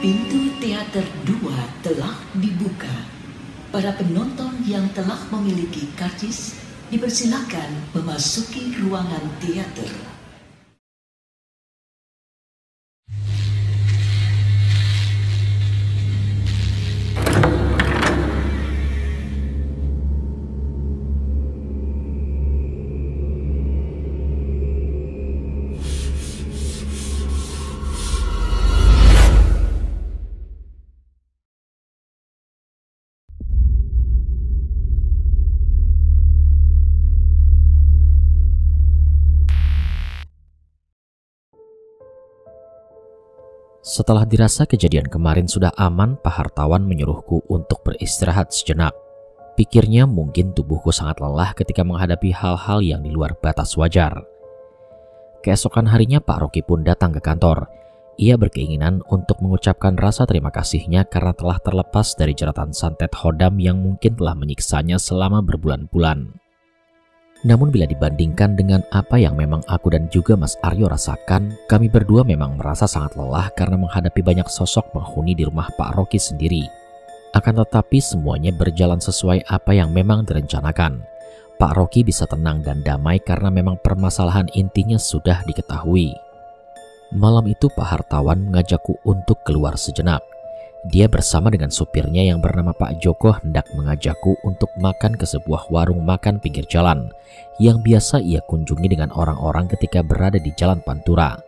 Pintu teater 2 telah dibuka. Para penonton yang telah memiliki karcis dipersilakan memasuki ruangan teater. Setelah dirasa kejadian kemarin sudah aman, Pak Hartawan menyuruhku untuk beristirahat sejenak. Pikirnya mungkin tubuhku sangat lelah ketika menghadapi hal-hal yang di luar batas wajar. Keesokan harinya Pak Rocky pun datang ke kantor. Ia berkeinginan untuk mengucapkan rasa terima kasihnya karena telah terlepas dari jeratan santet Hodam yang mungkin telah menyiksanya selama berbulan-bulan. Namun bila dibandingkan dengan apa yang memang aku dan juga Mas Aryo rasakan, kami berdua memang merasa sangat lelah karena menghadapi banyak sosok penghuni di rumah Pak Rocky sendiri. Akan tetapi semuanya berjalan sesuai apa yang memang direncanakan. Pak Rocky bisa tenang dan damai karena memang permasalahan intinya sudah diketahui. Malam itu Pak Hartawan mengajakku untuk keluar sejenak. Dia bersama dengan supirnya yang bernama Pak Joko hendak mengajakku untuk makan ke sebuah warung makan pinggir jalan yang biasa ia kunjungi dengan orang-orang ketika berada di Jalan Pantura.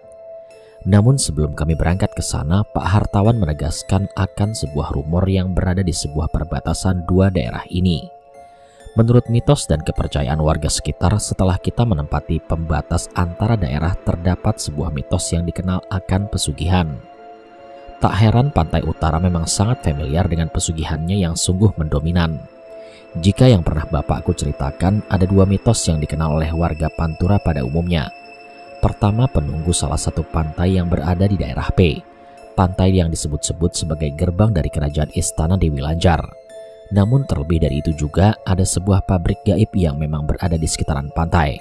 Namun sebelum kami berangkat ke sana, Pak Hartawan menegaskan akan sebuah rumor yang berada di sebuah perbatasan dua daerah ini. Menurut mitos dan kepercayaan warga sekitar, setelah kita menempati pembatas antara daerah terdapat sebuah mitos yang dikenal akan pesugihan. Tak heran pantai utara memang sangat familiar dengan pesugihannya yang sungguh mendominan. Jika yang pernah bapakku ceritakan, ada dua mitos yang dikenal oleh warga Pantura pada umumnya. Pertama, penunggu salah satu pantai yang berada di daerah P. Pantai yang disebut-sebut sebagai gerbang dari kerajaan Istana Dewi Lanjar. Namun terlebih dari itu juga ada sebuah pabrik gaib yang memang berada di sekitaran pantai.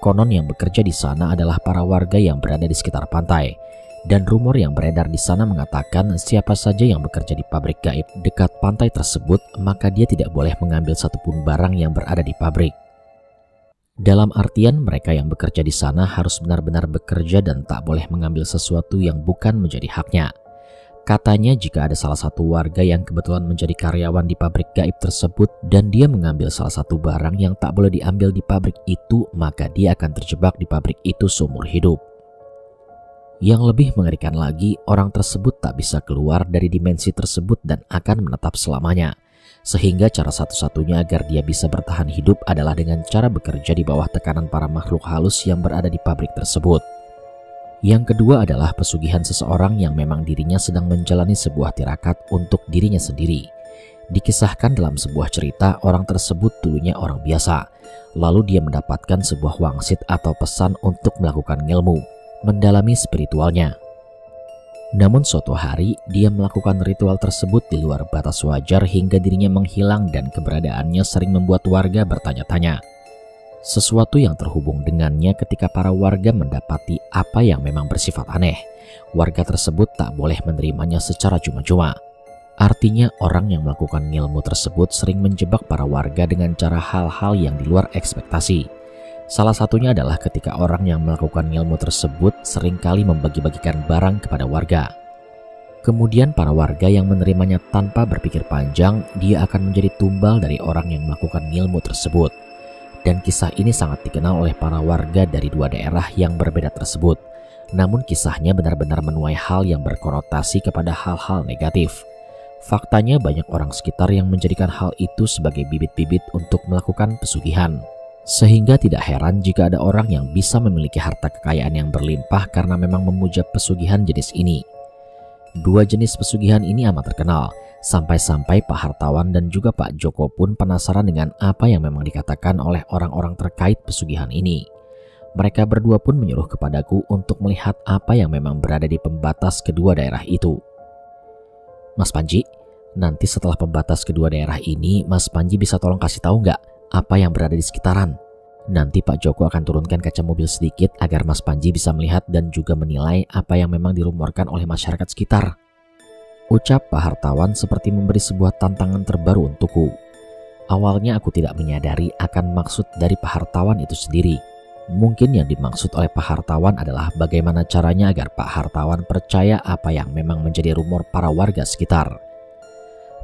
Konon yang bekerja di sana adalah para warga yang berada di sekitar pantai. Dan rumor yang beredar di sana mengatakan siapa saja yang bekerja di pabrik gaib dekat pantai tersebut, maka dia tidak boleh mengambil satupun barang yang berada di pabrik. Dalam artian mereka yang bekerja di sana harus benar-benar bekerja dan tak boleh mengambil sesuatu yang bukan menjadi haknya. Katanya jika ada salah satu warga yang kebetulan menjadi karyawan di pabrik gaib tersebut dan dia mengambil salah satu barang yang tak boleh diambil di pabrik itu, maka dia akan terjebak di pabrik itu seumur hidup. Yang lebih mengerikan lagi, orang tersebut tak bisa keluar dari dimensi tersebut dan akan menetap selamanya. Sehingga cara satu-satunya agar dia bisa bertahan hidup adalah dengan cara bekerja di bawah tekanan para makhluk halus yang berada di pabrik tersebut. Yang kedua adalah pesugihan seseorang yang memang dirinya sedang menjalani sebuah tirakat untuk dirinya sendiri. Dikisahkan dalam sebuah cerita, orang tersebut dulunya orang biasa. Lalu dia mendapatkan sebuah wangsit atau pesan untuk melakukan ngilmu, mendalami spiritualnya. Namun suatu hari dia melakukan ritual tersebut di luar batas wajar hingga dirinya menghilang dan keberadaannya sering membuat warga bertanya-tanya. Sesuatu yang terhubung dengannya ketika para warga mendapati apa yang memang bersifat aneh. Warga tersebut tak boleh menerimanya secara cuma-cuma. Artinya orang yang melakukan ilmu tersebut sering menjebak para warga dengan cara hal-hal yang di luar ekspektasi. Salah satunya adalah ketika orang yang melakukan ilmu tersebut seringkali membagi-bagikan barang kepada warga. Kemudian para warga yang menerimanya tanpa berpikir panjang, dia akan menjadi tumbal dari orang yang melakukan ilmu tersebut. Dan kisah ini sangat dikenal oleh para warga dari dua daerah yang berbeda tersebut. Namun kisahnya benar-benar menuai hal yang berkonotasi kepada hal-hal negatif. Faktanya banyak orang sekitar yang menjadikan hal itu sebagai bibit-bibit untuk melakukan pesugihan. Sehingga tidak heran jika ada orang yang bisa memiliki harta kekayaan yang berlimpah karena memang memuja pesugihan jenis ini. Dua jenis pesugihan ini amat terkenal, sampai-sampai Pak Hartawan dan juga Pak Joko pun penasaran dengan apa yang memang dikatakan oleh orang-orang terkait pesugihan ini. Mereka berdua pun menyuruh kepadaku untuk melihat apa yang memang berada di pembatas kedua daerah itu. Mas Panji, nanti setelah pembatas kedua daerah ini, Mas Panji bisa tolong kasih tahu nggak apa yang berada di sekitaran? Nanti Pak Joko akan turunkan kaca mobil sedikit agar Mas Panji bisa melihat dan juga menilai apa yang memang dirumorkan oleh masyarakat sekitar. Ucap Pak Hartawan seperti memberi sebuah tantangan terbaru untukku. Awalnya aku tidak menyadari akan maksud dari Pak Hartawan itu sendiri. Mungkin yang dimaksud oleh Pak Hartawan adalah bagaimana caranya agar Pak Hartawan percaya apa yang memang menjadi rumor para warga sekitar.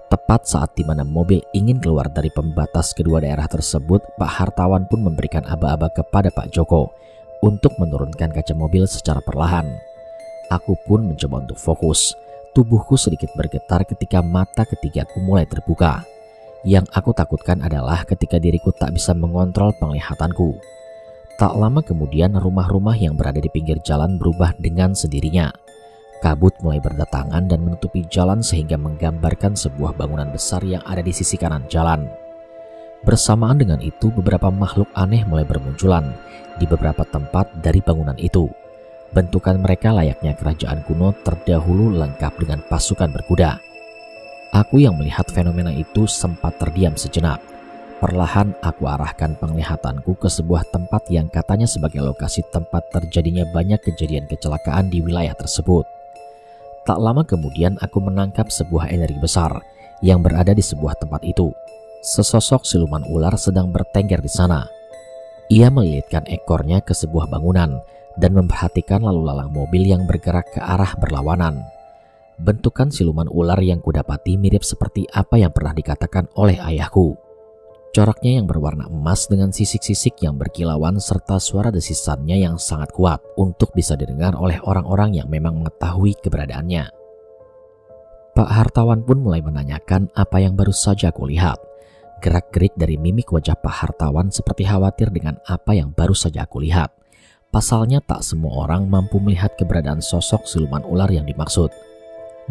Tepat saat di mana mobil ingin keluar dari pembatas kedua daerah tersebut, Pak Hartawan pun memberikan aba-aba kepada Pak Joko untuk menurunkan kaca mobil secara perlahan. Aku pun mencoba untuk fokus. Tubuhku sedikit bergetar ketika mata ketigaku mulai terbuka. Yang aku takutkan adalah ketika diriku tak bisa mengontrol penglihatanku. Tak lama kemudian rumah-rumah yang berada di pinggir jalan berubah dengan sendirinya. Kabut mulai berdatangan dan menutupi jalan sehingga menggambarkan sebuah bangunan besar yang ada di sisi kanan jalan. Bersamaan dengan itu beberapa makhluk aneh mulai bermunculan di beberapa tempat dari bangunan itu. Bentukan mereka layaknya kerajaan kuno terdahulu lengkap dengan pasukan berkuda. Aku yang melihat fenomena itu sempat terdiam sejenak. Perlahan aku arahkan penglihatanku ke sebuah tempat yang katanya sebagai lokasi tempat terjadinya banyak kejadian kecelakaan di wilayah tersebut. Tak lama kemudian aku menangkap sebuah energi besar yang berada di sebuah tempat itu. Sesosok siluman ular sedang bertengger di sana. Ia melilitkan ekornya ke sebuah bangunan dan memperhatikan lalu lalang mobil yang bergerak ke arah berlawanan. Bentukan siluman ular yang kudapati mirip seperti apa yang pernah dikatakan oleh ayahku. Coraknya yang berwarna emas dengan sisik-sisik yang berkilauan serta suara desisannya yang sangat kuat untuk bisa didengar oleh orang-orang yang memang mengetahui keberadaannya. Pak Hartawan pun mulai menanyakan apa yang baru saja aku lihat. Gerak-gerik dari mimik wajah Pak Hartawan seperti khawatir dengan apa yang baru saja aku lihat. Pasalnya tak semua orang mampu melihat keberadaan sosok siluman ular yang dimaksud.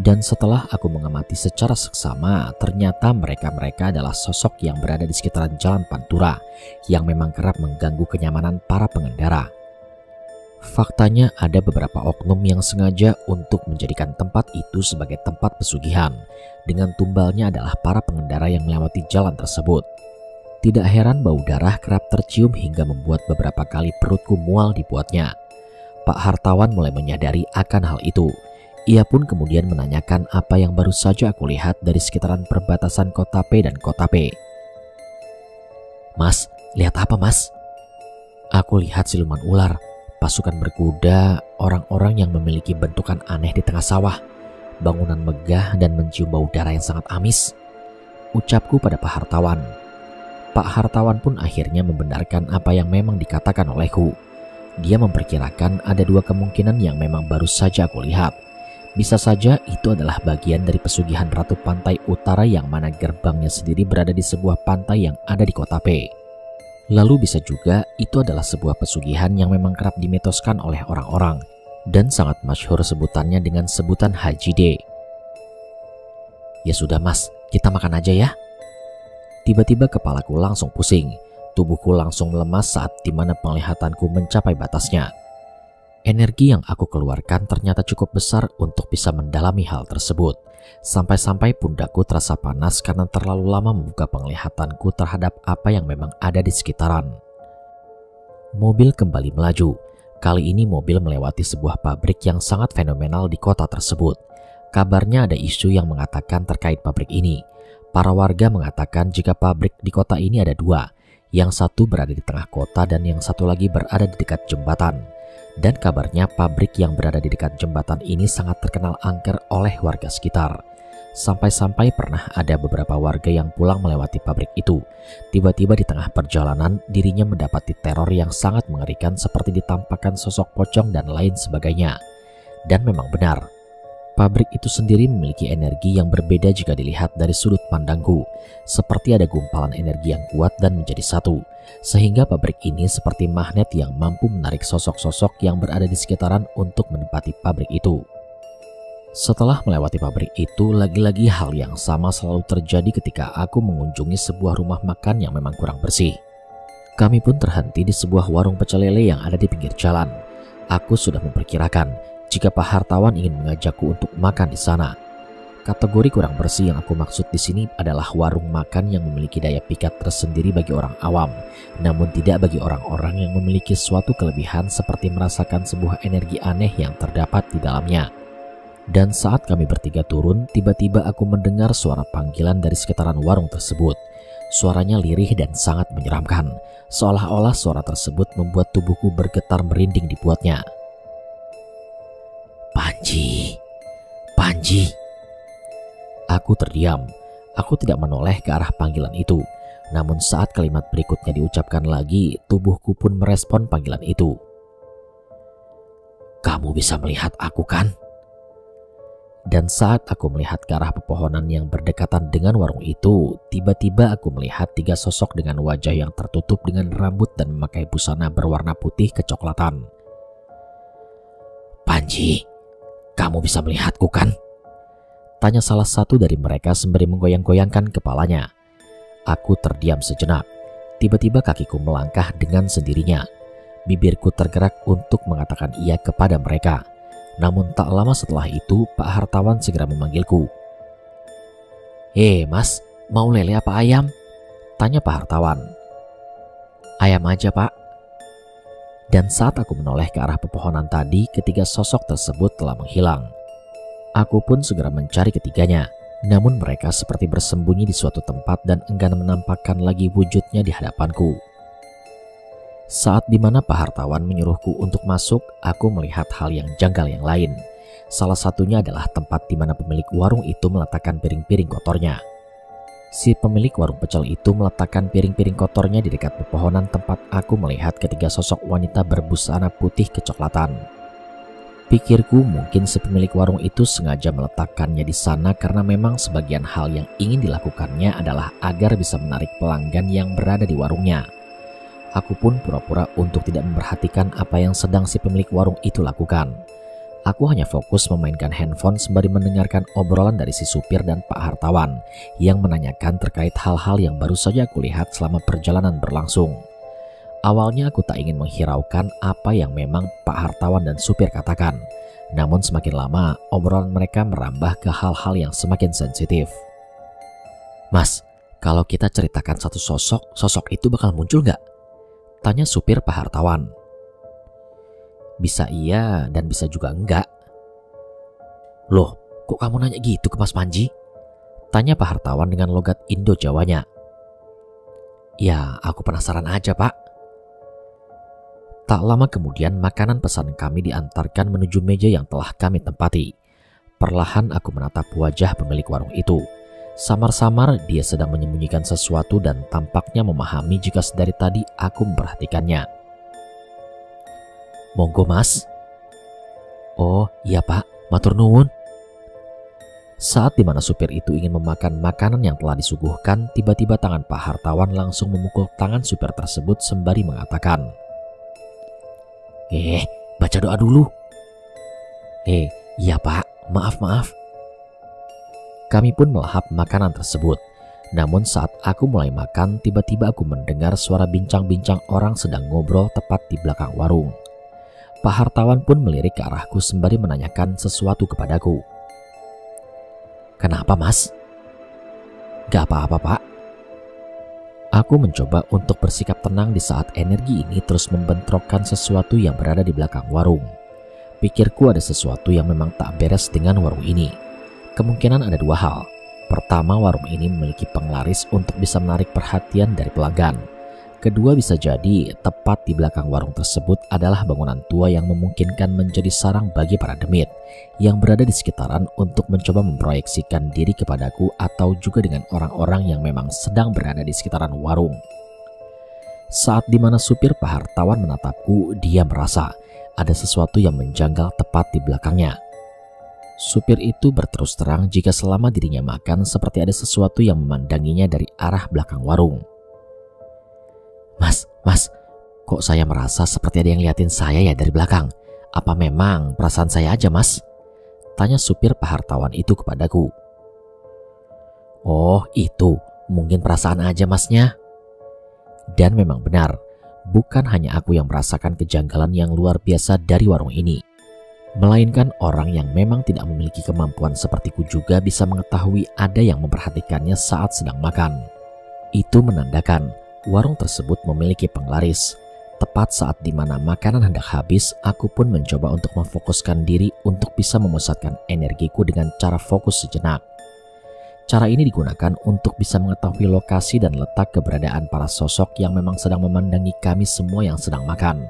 Dan setelah aku mengamati secara seksama, ternyata mereka adalah sosok yang berada di sekitaran Jalan Pantura yang memang kerap mengganggu kenyamanan para pengendara. Faktanya ada beberapa oknum yang sengaja untuk menjadikan tempat itu sebagai tempat pesugihan. Dengan tumbalnya adalah para pengendara yang melewati jalan tersebut. Tidak heran bau darah kerap tercium hingga membuat beberapa kali perutku mual dibuatnya. Pak Hartawan mulai menyadari akan hal itu. Ia pun kemudian menanyakan apa yang baru saja aku lihat dari sekitaran perbatasan Kota P dan Kota P. Mas, lihat apa mas? Aku lihat siluman ular, pasukan berkuda, orang-orang yang memiliki bentukan aneh di tengah sawah, bangunan megah dan mencium bau darah yang sangat amis. Ucapku pada Pak Hartawan. Pak Hartawan pun akhirnya membenarkan apa yang memang dikatakan olehku. Dia memperkirakan ada dua kemungkinan yang memang baru saja aku lihat. Bisa saja itu adalah bagian dari pesugihan Ratu Pantai Utara yang mana gerbangnya sendiri berada di sebuah pantai yang ada di Kota P. Lalu bisa juga itu adalah sebuah pesugihan yang memang kerap dimitoskan oleh orang-orang dan sangat masyhur sebutannya dengan sebutan Haji D. Ya sudah mas, kita makan aja ya. Tiba-tiba kepalaku langsung pusing, tubuhku langsung lemas saat dimana penglihatanku mencapai batasnya. Energi yang aku keluarkan ternyata cukup besar untuk bisa mendalami hal tersebut. Sampai-sampai pundakku terasa panas karena terlalu lama membuka penglihatanku terhadap apa yang memang ada di sekitaran. Mobil kembali melaju. Kali ini mobil melewati sebuah pabrik yang sangat fenomenal di kota tersebut. Kabarnya ada isu yang mengatakan terkait pabrik ini. Para warga mengatakan jika pabrik di kota ini ada dua. Yang satu berada di tengah kota dan yang satu lagi berada di dekat jembatan. Dan kabarnya pabrik yang berada di dekat jembatan ini sangat terkenal angker oleh warga sekitar. Sampai-sampai pernah ada beberapa warga yang pulang melewati pabrik itu. Tiba-tiba di tengah perjalanan dirinya mendapati teror yang sangat mengerikan seperti ditampakkan sosok pocong dan lain sebagainya. Dan memang benar, pabrik itu sendiri memiliki energi yang berbeda jika dilihat dari sudut pandangku. Seperti ada gumpalan energi yang kuat dan menjadi satu. Sehingga pabrik ini seperti magnet yang mampu menarik sosok-sosok yang berada di sekitaran untuk menempati pabrik itu. Setelah melewati pabrik itu, lagi-lagi hal yang sama selalu terjadi ketika aku mengunjungi sebuah rumah makan yang memang kurang bersih. Kami pun terhenti di sebuah warung pecel lele yang ada di pinggir jalan. Aku sudah memperkirakan jika Pak Hartawan ingin mengajakku untuk makan di sana. Kategori kurang bersih yang aku maksud di sini adalah warung makan yang memiliki daya pikat tersendiri bagi orang awam, namun tidak bagi orang-orang yang memiliki suatu kelebihan seperti merasakan sebuah energi aneh yang terdapat di dalamnya. Dan saat kami bertiga turun, tiba-tiba aku mendengar suara panggilan dari sekitaran warung tersebut. Suaranya lirih dan sangat menyeramkan, seolah-olah suara tersebut membuat tubuhku bergetar merinding dibuatnya. Panji, Panji. Aku terdiam. Aku tidak menoleh ke arah panggilan itu. Namun saat kalimat berikutnya diucapkan lagi, tubuhku pun merespon panggilan itu. Kamu bisa melihat aku kan? Dan saat aku melihat ke arah pepohonan yang berdekatan dengan warung itu, tiba-tiba aku melihat 3 sosok dengan wajah yang tertutup dengan rambut dan memakai busana berwarna putih kecoklatan. Panji, kamu bisa melihatku kan? Tanya salah satu dari mereka sembari menggoyang-goyangkan kepalanya. Aku terdiam sejenak. Tiba-tiba kakiku melangkah dengan sendirinya. Bibirku tergerak untuk mengatakan iya kepada mereka. Namun tak lama setelah itu, Pak Hartawan segera memanggilku. Mas, mau lele apa ayam? Tanya Pak Hartawan. Ayam aja, Pak. Dan saat aku menoleh ke arah pepohonan tadi, ketiga sosok tersebut telah menghilang. Aku pun segera mencari ketiganya. Namun mereka seperti bersembunyi di suatu tempat dan enggan menampakkan lagi wujudnya di hadapanku. Saat dimana Pak Hartawan menyuruhku untuk masuk, aku melihat hal yang janggal yang lain. Salah satunya adalah tempat di mana pemilik warung itu meletakkan piring-piring kotornya. Si pemilik warung pecel itu meletakkan piring-piring kotornya di dekat pepohonan tempat aku melihat ketiga sosok wanita berbusana putih kecoklatan. Pikirku mungkin si pemilik warung itu sengaja meletakkannya di sana karena memang sebagian hal yang ingin dilakukannya adalah agar bisa menarik pelanggan yang berada di warungnya. Aku pun pura-pura untuk tidak memperhatikan apa yang sedang si pemilik warung itu lakukan. Aku hanya fokus memainkan handphone sembari mendengarkan obrolan dari si supir dan Pak Hartawan yang menanyakan terkait hal-hal yang baru saja aku lihat selama perjalanan berlangsung. Awalnya aku tak ingin menghiraukan apa yang memang Pak Hartawan dan supir katakan. Namun semakin lama, obrolan mereka merambah ke hal-hal yang semakin sensitif. Mas, kalau kita ceritakan satu sosok itu bakal muncul nggak? Tanya supir Pak Hartawan. Bisa iya dan bisa juga enggak. Loh, kok kamu nanya gitu ke Mas Panji? Tanya Pak Hartawan dengan logat Indo-Jawanya. Ya, aku penasaran aja, Pak. Tak lama kemudian makanan pesanan kami diantarkan menuju meja yang telah kami tempati. Perlahan aku menatap wajah pemilik warung itu. Samar-samar dia sedang menyembunyikan sesuatu dan tampaknya memahami jika sedari tadi aku memperhatikannya. Monggo Mas. Oh iya Pak, matur nuwun. Saat dimana supir itu ingin memakan makanan yang telah disuguhkan, tiba-tiba tangan Pak Hartawan langsung memukul tangan supir tersebut sembari mengatakan, baca doa dulu. Iya Pak, maaf. Kami pun melahap makanan tersebut. Namun saat aku mulai makan, tiba-tiba aku mendengar suara bincang-bincang orang sedang ngobrol tepat di belakang warung. Pak Hartawan pun melirik ke arahku sembari menanyakan sesuatu kepadaku. Kenapa Mas? Gak apa-apa Pak. Aku mencoba untuk bersikap tenang di saat energi ini terus membentrokkan sesuatu yang berada di belakang warung. Pikirku ada sesuatu yang memang tak beres dengan warung ini. Kemungkinan ada dua hal. Pertama, warung ini memiliki penglaris untuk bisa menarik perhatian dari pelanggan. Kedua, bisa jadi tepat di belakang warung tersebut adalah bangunan tua yang memungkinkan menjadi sarang bagi para demit yang berada di sekitaran untuk mencoba memproyeksikan diri kepadaku atau juga dengan orang-orang yang memang sedang berada di sekitaran warung. Saat dimana supir Pak Hartawan menatapku, dia merasa ada sesuatu yang menjanggal tepat di belakangnya. Supir itu berterus terang jika selama dirinya makan seperti ada sesuatu yang memandanginya dari arah belakang warung. Mas, kok saya merasa seperti ada yang liatin saya ya dari belakang? Apa memang perasaan saya aja Mas? Tanya supir Pak Hartawan itu kepadaku. Oh itu, mungkin perasaan aja Masnya. Dan memang benar, bukan hanya aku yang merasakan kejanggalan yang luar biasa dari warung ini. Melainkan orang yang memang tidak memiliki kemampuan sepertiku juga bisa mengetahui ada yang memperhatikannya saat sedang makan. Itu menandakan warung tersebut memiliki penglaris. Tepat saat dimana makanan hendak habis, aku pun mencoba untuk memfokuskan diri untuk bisa memusatkan energiku dengan cara fokus sejenak. Cara ini digunakan untuk bisa mengetahui lokasi dan letak keberadaan para sosok yang memang sedang memandangi kami semua yang sedang makan.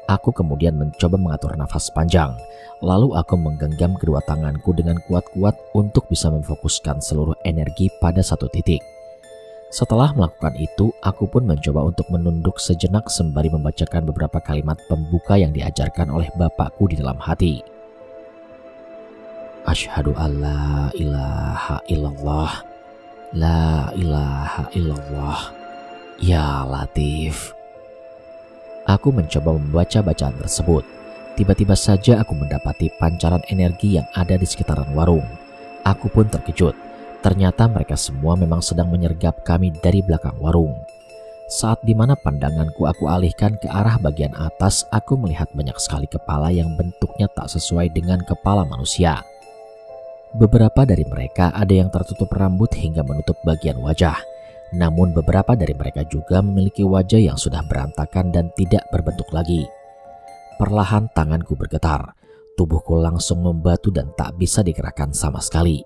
Aku kemudian mencoba mengatur nafas panjang, lalu aku menggenggam kedua tanganku dengan kuat-kuat untuk bisa memfokuskan seluruh energi pada satu titik. Setelah melakukan itu, aku pun mencoba untuk menunduk sejenak sembari membacakan beberapa kalimat pembuka yang diajarkan oleh bapakku di dalam hati. Asyhadu alla ilaha illallah, la ilaha illallah, ya Latif. Aku mencoba membaca bacaan tersebut. Tiba-tiba saja aku mendapati pancaran energi yang ada di sekitaran warung. Aku pun terkejut. Ternyata mereka semua memang sedang menyergap kami dari belakang warung. Saat dimana pandanganku aku alihkan ke arah bagian atas, aku melihat banyak sekali kepala yang bentuknya tak sesuai dengan kepala manusia. Beberapa dari mereka ada yang tertutup rambut hingga menutup bagian wajah. Namun beberapa dari mereka juga memiliki wajah yang sudah berantakan dan tidak berbentuk lagi. Perlahan tanganku bergetar. Tubuhku langsung membatu dan tak bisa digerakkan sama sekali.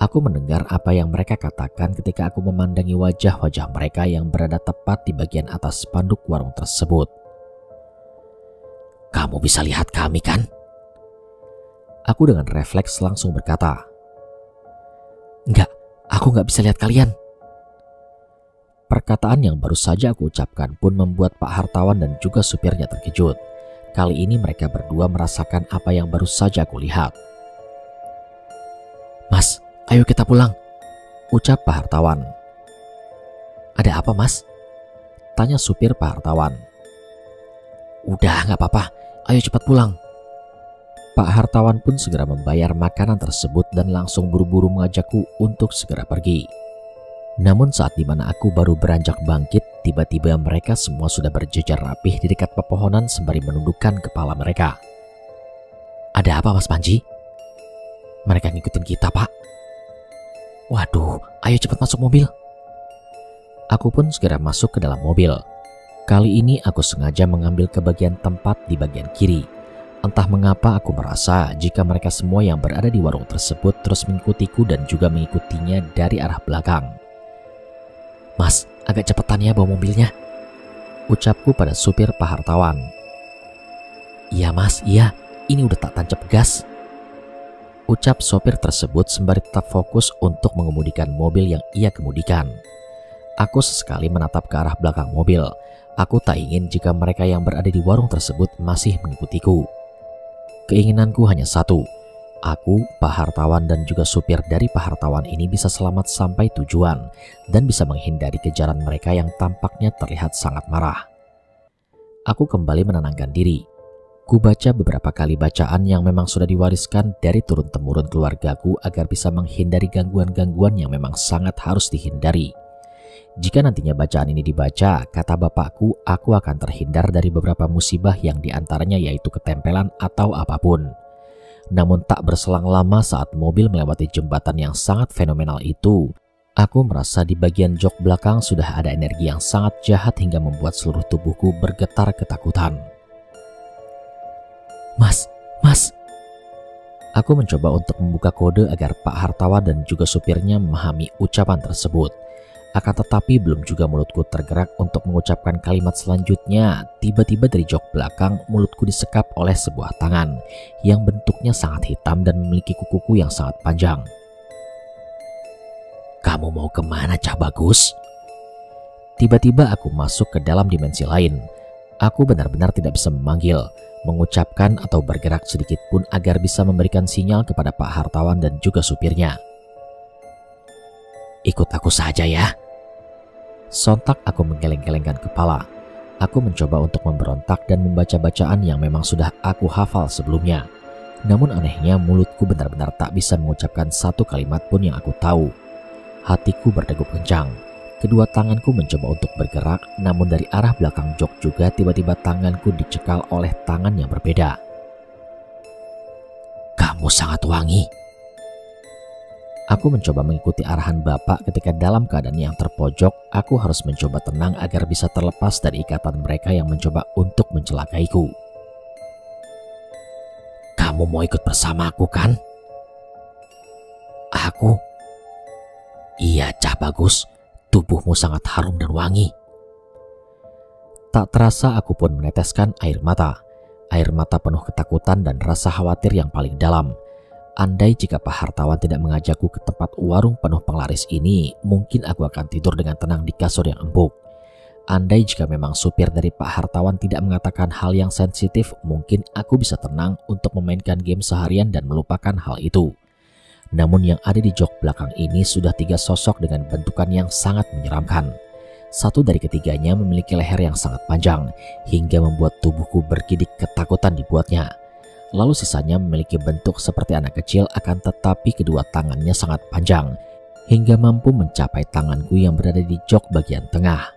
Aku mendengar apa yang mereka katakan ketika aku memandangi wajah-wajah mereka yang berada tepat di bagian atas spanduk warung tersebut. "Kamu bisa lihat kami kan?" Aku dengan refleks langsung berkata, "Enggak, aku nggak bisa lihat kalian." Perkataan yang baru saja aku ucapkan pun membuat Pak Hartawan dan juga supirnya terkejut. Kali ini mereka berdua merasakan apa yang baru saja aku lihat. "Mas, ayo kita pulang," ucap Pak Hartawan. "Ada apa, Mas?" tanya supir Pak Hartawan. "Udah, nggak apa-apa, ayo cepat pulang." Pak Hartawan pun segera membayar makanan tersebut dan langsung buru-buru mengajakku untuk segera pergi. Namun saat dimana aku baru beranjak bangkit, tiba-tiba mereka semua sudah berjejer rapih di dekat pepohonan sembari menundukkan kepala mereka. "Ada apa, Mas Panji?" "Mereka ngikutin kita, Pak." "Waduh, ayo cepat masuk mobil." Aku pun segera masuk ke dalam mobil. Kali ini aku sengaja mengambil ke bagian tempat di bagian kiri. Entah mengapa aku merasa jika mereka semua yang berada di warung tersebut terus mengikutiku dan juga mengikutinya dari arah belakang. "Mas, agak cepetan ya bawa mobilnya," ucapku pada supir Pak Hartawan. "Iya Mas, iya, ini udah tak tancap gas," ucap sopir tersebut sembari tetap fokus untuk mengemudikan mobil yang ia kemudikan. Aku sesekali menatap ke arah belakang mobil. Aku tak ingin jika mereka yang berada di warung tersebut masih mengikutiku. Keinginanku hanya satu, aku, Pak Hartawan dan juga supir dari Pak Hartawan ini bisa selamat sampai tujuan dan bisa menghindari kejaran mereka yang tampaknya terlihat sangat marah. Aku kembali menenangkan diri. Ku baca beberapa kali bacaan yang memang sudah diwariskan dari turun-temurun keluargaku agar bisa menghindari gangguan-gangguan yang memang sangat harus dihindari. Jika nantinya bacaan ini dibaca, kata bapakku, aku akan terhindar dari beberapa musibah yang diantaranya yaitu ketempelan atau apapun. Namun tak berselang lama saat mobil melewati jembatan yang sangat fenomenal itu, aku merasa di bagian jok belakang sudah ada energi yang sangat jahat hingga membuat seluruh tubuhku bergetar ketakutan. Mas. Aku mencoba untuk membuka kode agar Pak Hartawan dan juga supirnya memahami ucapan tersebut. Akan tetapi belum juga mulutku tergerak untuk mengucapkan kalimat selanjutnya, tiba-tiba dari jok belakang mulutku disekap oleh sebuah tangan yang bentuknya sangat hitam dan memiliki kuku yang sangat panjang. "Kamu mau kemana, Cah Bagus?" Tiba-tiba aku masuk ke dalam dimensi lain. Aku benar-benar tidak bisa memanggil, mengucapkan atau bergerak sedikit pun agar bisa memberikan sinyal kepada Pak Hartawan dan juga supirnya. "Ikut aku saja ya." Sontak aku menggeleng-gelengkan kepala. Aku mencoba untuk memberontak dan membaca bacaan yang memang sudah aku hafal sebelumnya. Namun anehnya mulutku benar-benar tak bisa mengucapkan satu kalimat pun yang aku tahu. Hatiku berdegup kencang. Kedua tanganku mencoba untuk bergerak, namun dari arah belakang jok juga tiba-tiba tanganku dicekal oleh tangan yang berbeda. "Kamu sangat wangi." Aku mencoba mengikuti arahan bapak ketika dalam keadaan yang terpojok, aku harus mencoba tenang agar bisa terlepas dari ikatan mereka yang mencoba untuk mencelakaiku. "Kamu mau ikut bersamaku kan?" "Aku?" "Iya, Cah Bagus. Tubuhmu sangat harum dan wangi." Tak terasa aku pun meneteskan air mata. Air mata penuh ketakutan dan rasa khawatir yang paling dalam. Andai jika Pak Hartawan tidak mengajakku ke tempat warung penuh penglaris ini, mungkin aku akan tidur dengan tenang di kasur yang empuk. Andai jika memang supir dari Pak Hartawan tidak mengatakan hal yang sensitif, mungkin aku bisa tenang untuk memainkan game seharian dan melupakan hal itu. Namun yang ada di jok belakang ini sudah 3 sosok dengan bentukan yang sangat menyeramkan. Satu dari ketiganya memiliki leher yang sangat panjang, hingga membuat tubuhku bergidik ketakutan dibuatnya. Lalu sisanya memiliki bentuk seperti anak kecil, akan tetapi kedua tangannya sangat panjang, hingga mampu mencapai tanganku yang berada di jok bagian tengah.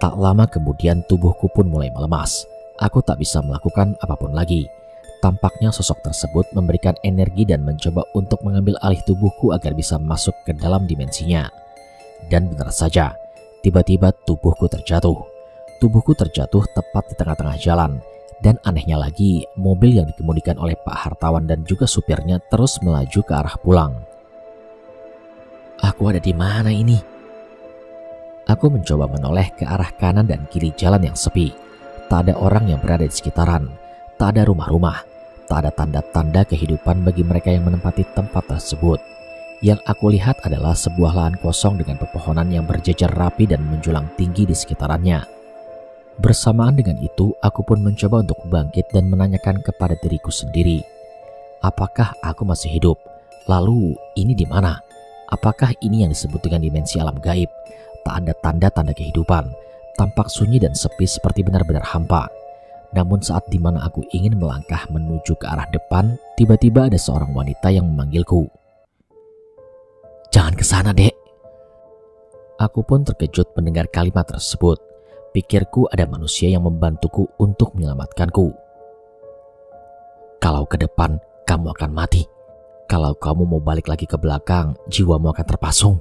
Tak lama kemudian tubuhku pun mulai melemas. Aku tak bisa melakukan apapun lagi. Tampaknya sosok tersebut memberikan energi dan mencoba untuk mengambil alih tubuhku agar bisa masuk ke dalam dimensinya. Dan benar saja, tiba-tiba tubuhku terjatuh. Tubuhku terjatuh tepat di tengah-tengah jalan. Dan anehnya lagi, mobil yang dikemudikan oleh Pak Hartawan dan juga supirnya terus melaju ke arah pulang. Aku ada di mana ini? Aku mencoba menoleh ke arah kanan dan kiri jalan yang sepi. Tak ada orang yang berada di sekitaran. Tak ada rumah-rumah. Tak ada tanda-tanda kehidupan bagi mereka yang menempati tempat tersebut. Yang aku lihat adalah sebuah lahan kosong dengan pepohonan yang berjejer rapi dan menjulang tinggi di sekitarannya. Bersamaan dengan itu, aku pun mencoba untuk bangkit dan menanyakan kepada diriku sendiri, apakah aku masih hidup? Lalu ini di mana? Apakah ini yang disebut dengan dimensi alam gaib? Tak ada tanda-tanda kehidupan, tampak sunyi dan sepi seperti benar-benar hampa. Namun saat dimana aku ingin melangkah menuju ke arah depan, tiba-tiba ada seorang wanita yang memanggilku. "Jangan ke sana, Dek." Aku pun terkejut mendengar kalimat tersebut. Pikirku ada manusia yang membantuku untuk menyelamatkanku. "Kalau ke depan, kamu akan mati. Kalau kamu mau balik lagi ke belakang, jiwamu akan terpasung."